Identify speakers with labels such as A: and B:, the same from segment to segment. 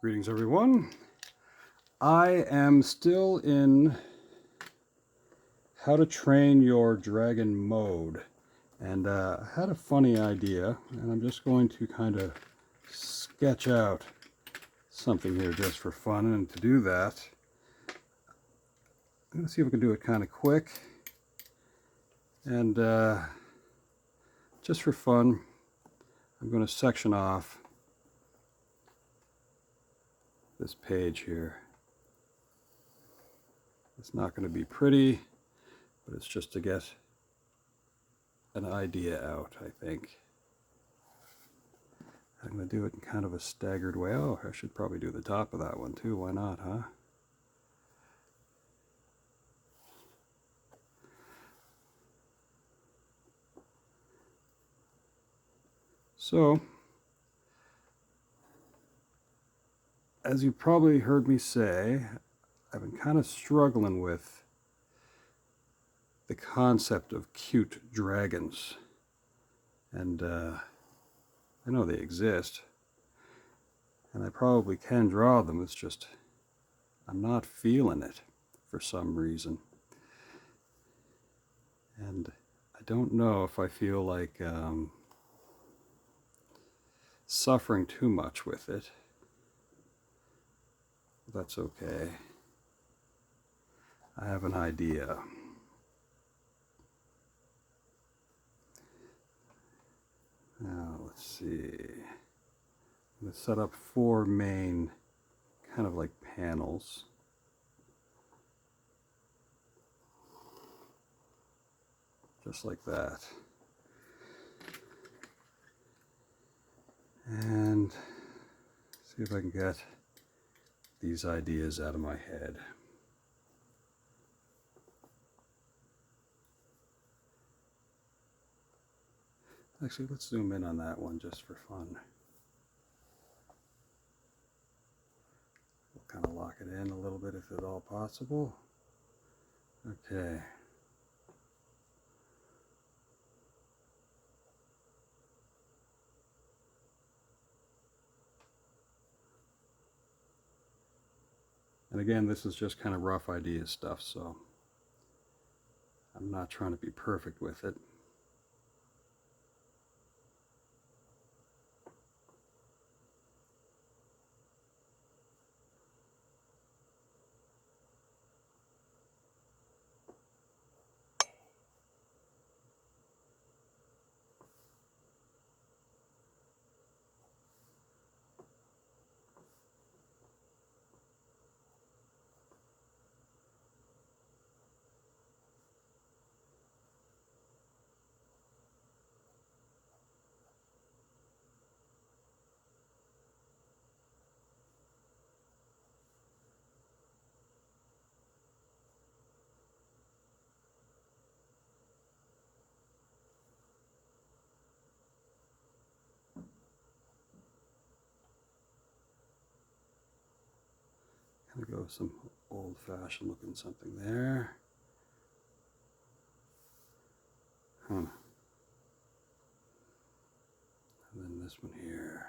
A: Greetings, everyone. I am still in how to train your dragon mode, and I had a funny idea, and I'm just going to kind of sketch out something here just for fun. And to do that, I'm going to see if we can do it kind of quick, and just for fun, I'm going to section off this page here. It's not going to be pretty, but it's just to get an idea out, I think. I'm going to do it in kind of a staggered way. Oh, I should probably do the top of that one too. Why not, huh? So, as you probably heard me say, I've been kind of struggling with the concept of cute dragons. And I know they exist, and I probably can draw them. It's just I'm not feeling it for some reason. And I don't know if I feel like suffering too much with it. That's okay. I have an idea. Now, let's see. I'm going to set up 4 main kind of like panels. Just like that. And see if I can get these ideas out of my head. Actually, let's zoom in on that one just for fun. We'll kind of lock it in a little bit if at all possible. Okay. And again, this is just kind of rough idea stuff, so I'm not trying to be perfect with it. Kind of go with some old-fashioned looking something there. And then this one here.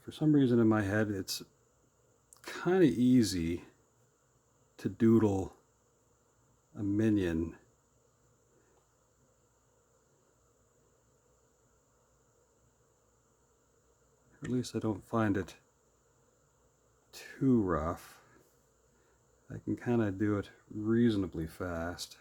A: For some reason in my head, it's kind of easy to doodle a minion or at least I don't find it too rough. I can kind of do it reasonably fast.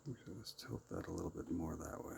A: Okay, let's tilt that a little bit more that way.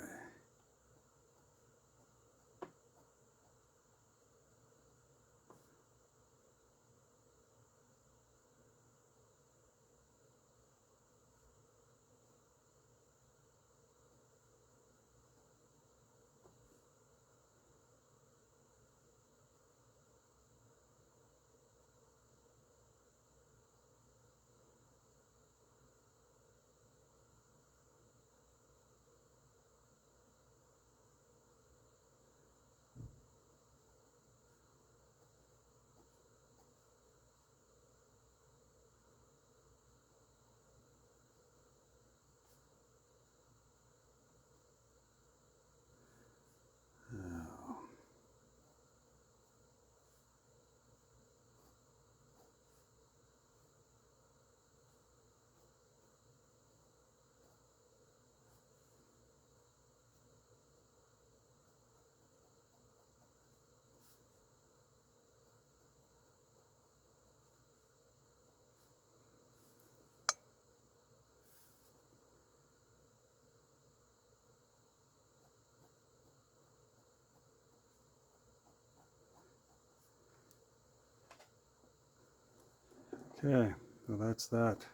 A: Okay, well that's that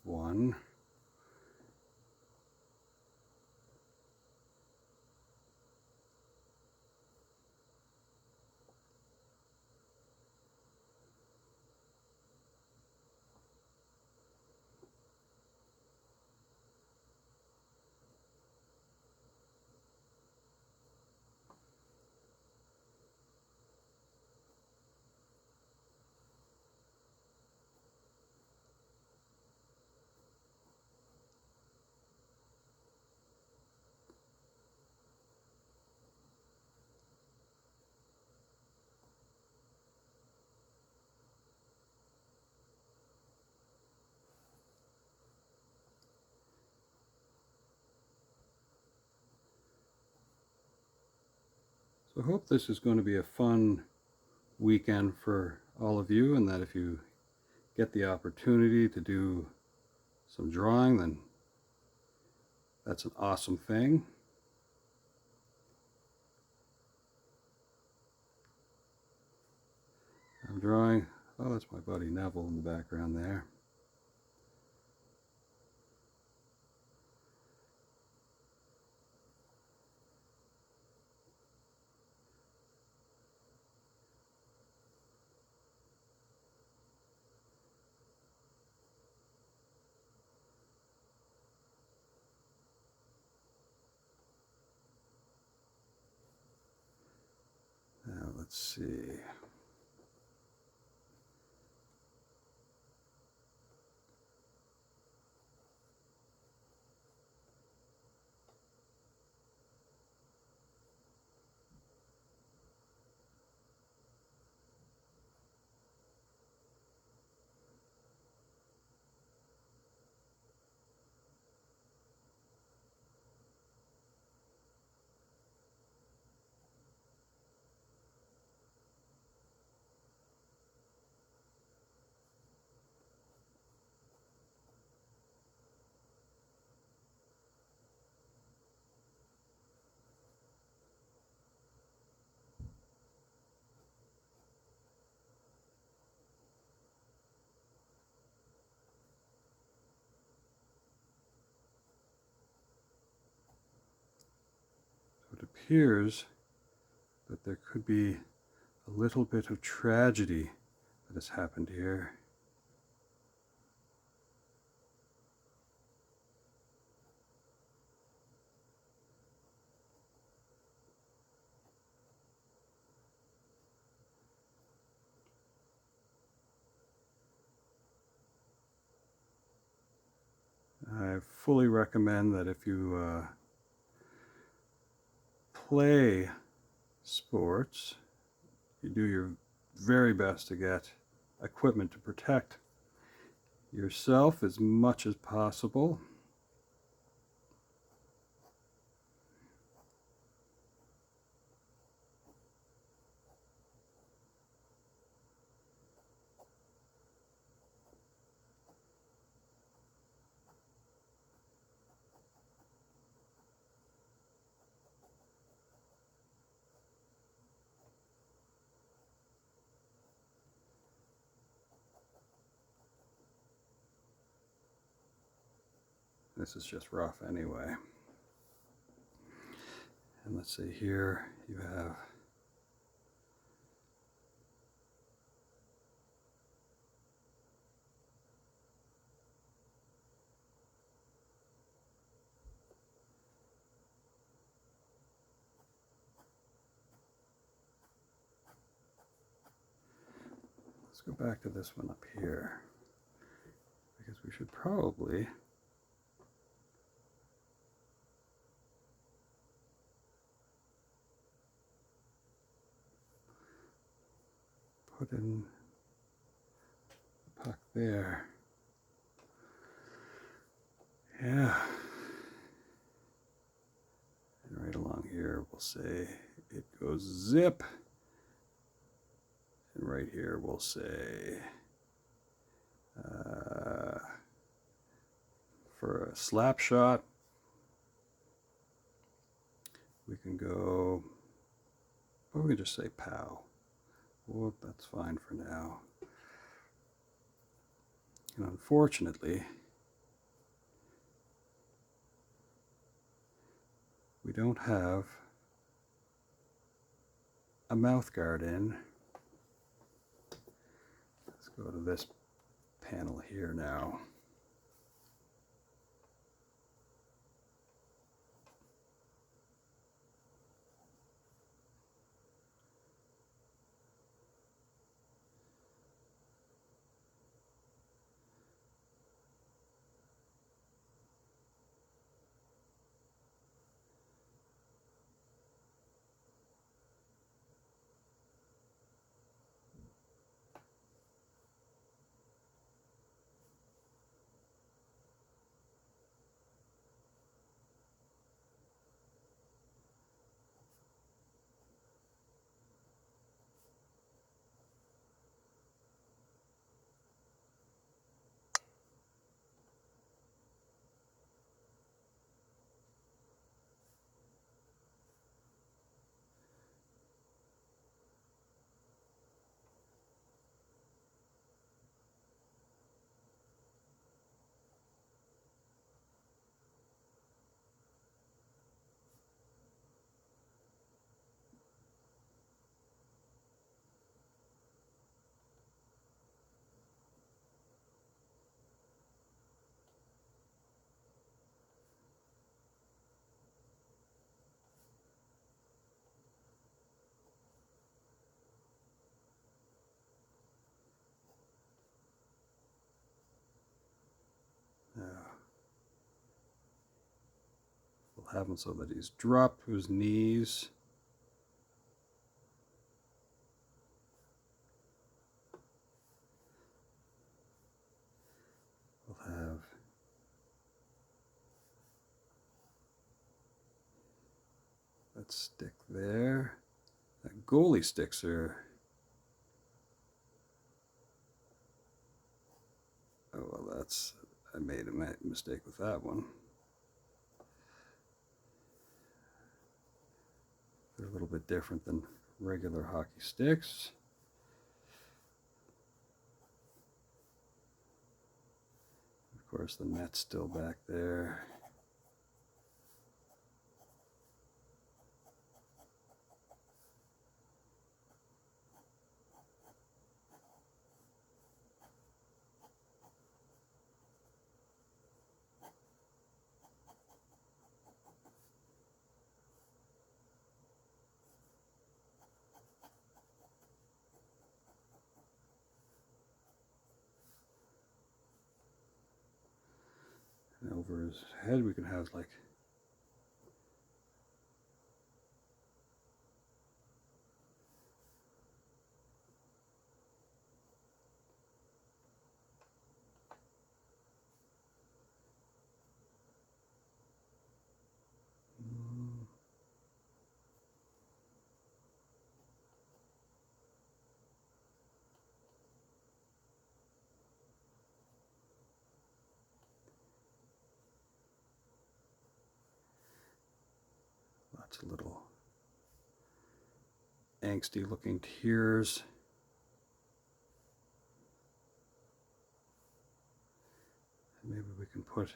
A: one. So I hope this is going to be a fun weekend for all of you, and that if you get the opportunity to do some drawing, then that's an awesome thing. I'm drawing, oh, that's my buddy Neville in the background there. Now let's see. So it appears that there could be a little bit of tragedy that has happened here. I fully recommend that if you play sports, you do your very best to get equipment to protect yourself as much as possible. This is just rough anyway. And let's see, here you have let's go back to this one up here, because we should probably put in the puck there. Yeah. And right along here we'll say it goes zip. And right here we'll say for a slap shot, we can go, or we can just say pow. Well, that's fine for now. And unfortunately, we don't have a mouth guard in. Let's go to this panel here now. Now, we'll have him so that he's dropped to his knees. We'll have that stick there. That goalie sticks are... Oh, well, that's... I made a mistake with that one. They're a little bit different than regular hockey sticks. Of course, the net's still back there. And over his head we can have like lots of little angsty looking tears. Maybe we can put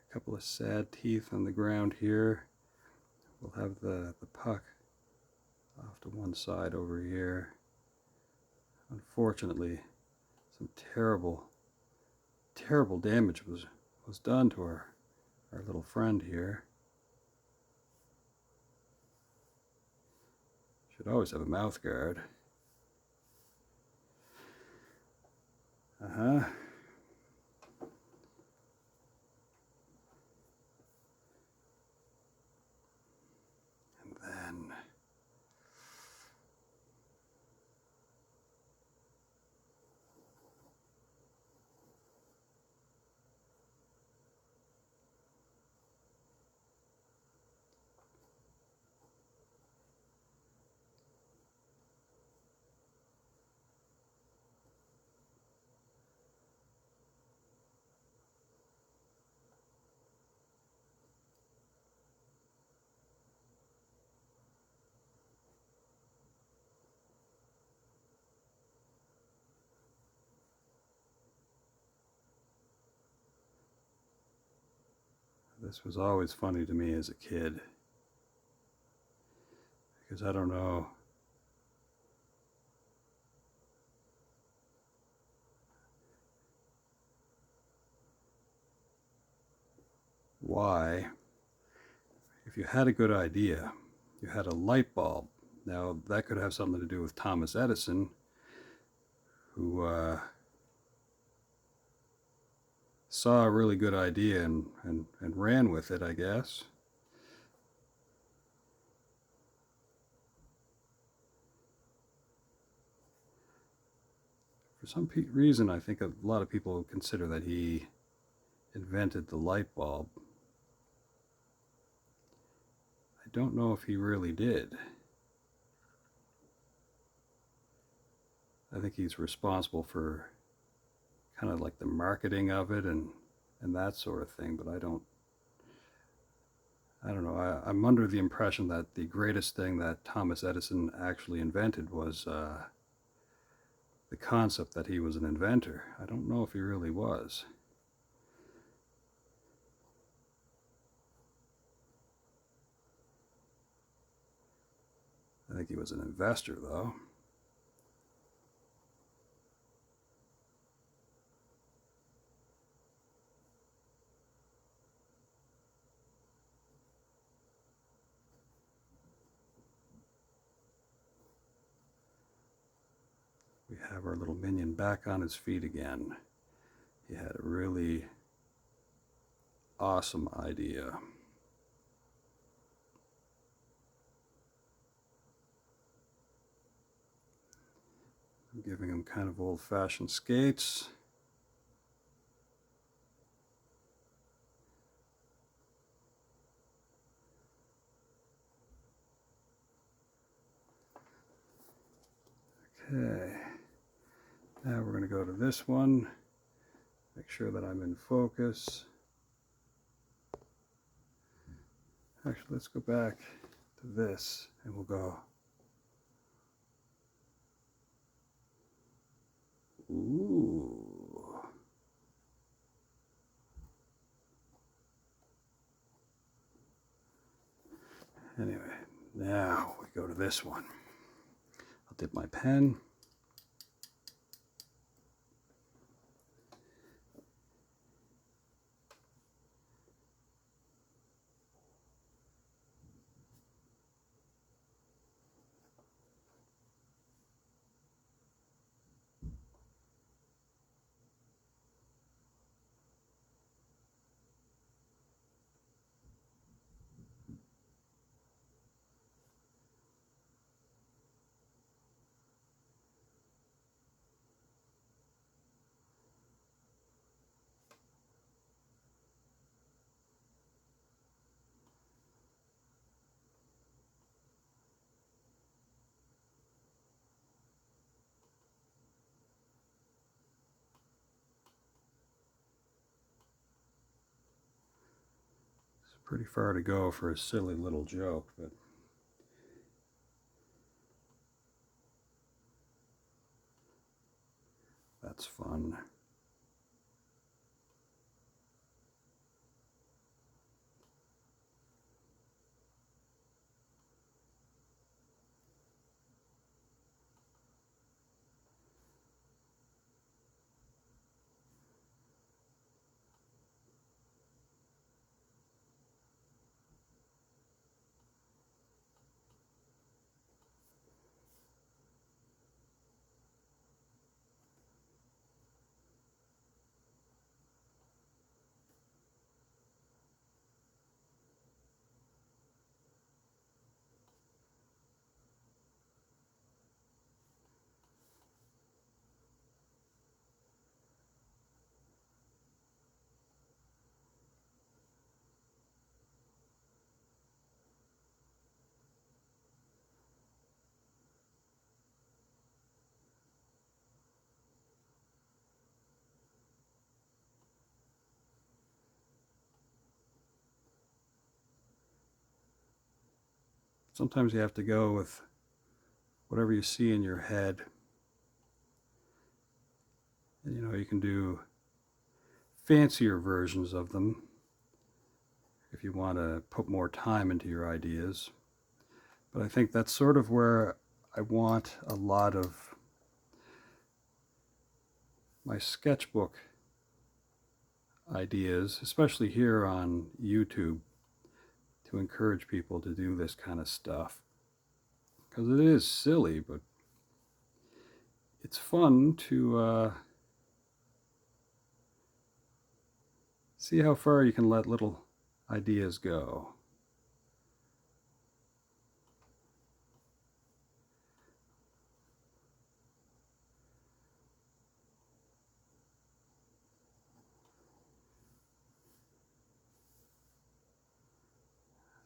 A: a couple of sad teeth on the ground here. We'll have the puck off to one side over here. Unfortunately, some terrible damage was done to our little friend here. Should always have a mouth guard. And then This was always funny to me as a kid, because I don't know why, if you had a good idea, you had a light bulb. Now, that could have something to do with Thomas Edison, who saw a really good idea and ran with it, I guess. For some reason, I think a lot of people consider that he invented the light bulb. I don't know if he really did. I think he's responsible for kind of like the marketing of it and that sort of thing, but I don't know. I'm under the impression that the greatest thing that Thomas Edison actually invented was the concept that he was an inventor. I don't know if he really was. I think he was an investor, though. We have our little minion back on his feet again. He had a really awesome idea. I'm giving him kind of old-fashioned skates. Okay, now we're going to go to this one, make sure that I'm in focus. Actually, let's go back to this and we'll go. Ooh. Anyway, now we go to this one. I'll dip my pen. Pretty far to go for a silly little joke, but that's fun. Sometimes you have to go with whatever you see in your head. And you can do fancier versions of them. if you want to put more time into your ideas. But I think that's sort of where I want a lot of my sketchbook ideas, especially here on YouTube, to encourage people to do this kind of stuff. Because it is silly, but it's fun to see how far you can let little ideas go.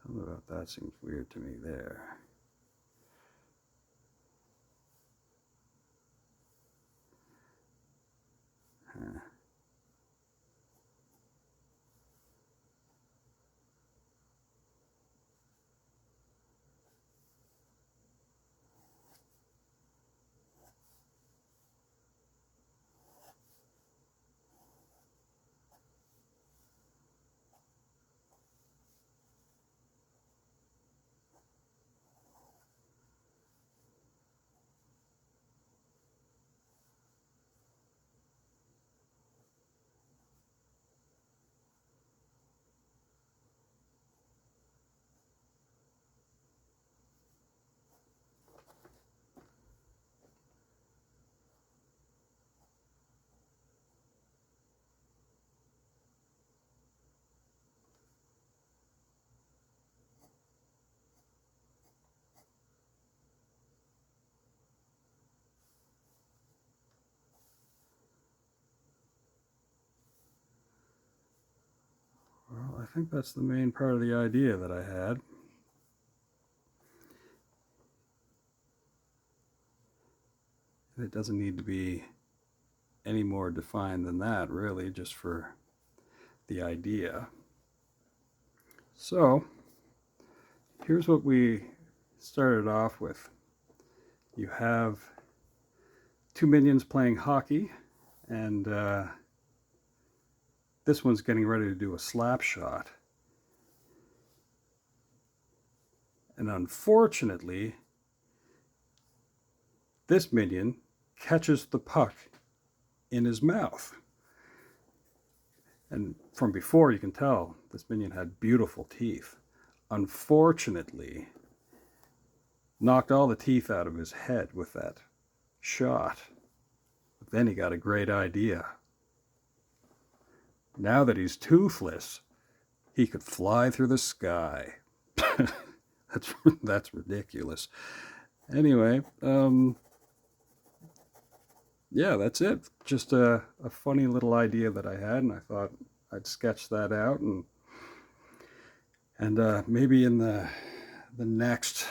A: Something about that seems weird to me there. Huh. Well, I think that's the main part of the idea that I had. It doesn't need to be any more defined than that, really, just for the idea. So, here's what we started off with. You have two minions playing hockey, and this one's getting ready to do a slap shot. And unfortunately, this minion catches the puck in his mouth. And from before, you can tell this minion had beautiful teeth. Unfortunately, knocked all the teeth out of his head with that shot. But then he got a great idea. Now that he's toothless, he could fly through the sky. That's ridiculous. Anyway, yeah, that's it. Just a funny little idea that I had, and I thought I'd sketch that out, and maybe in the next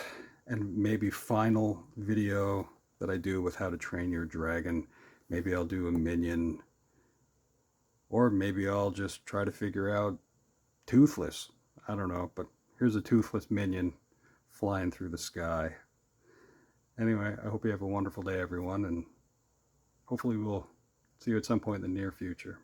A: and maybe final video that I do with how to train your dragon, maybe I'll do a minion, or maybe I'll just try to figure out toothless. I don't know, but here's a toothless minion flying through the sky. Anyway, I hope you have a wonderful day, everyone, and hopefully we'll see you at some point in the near future.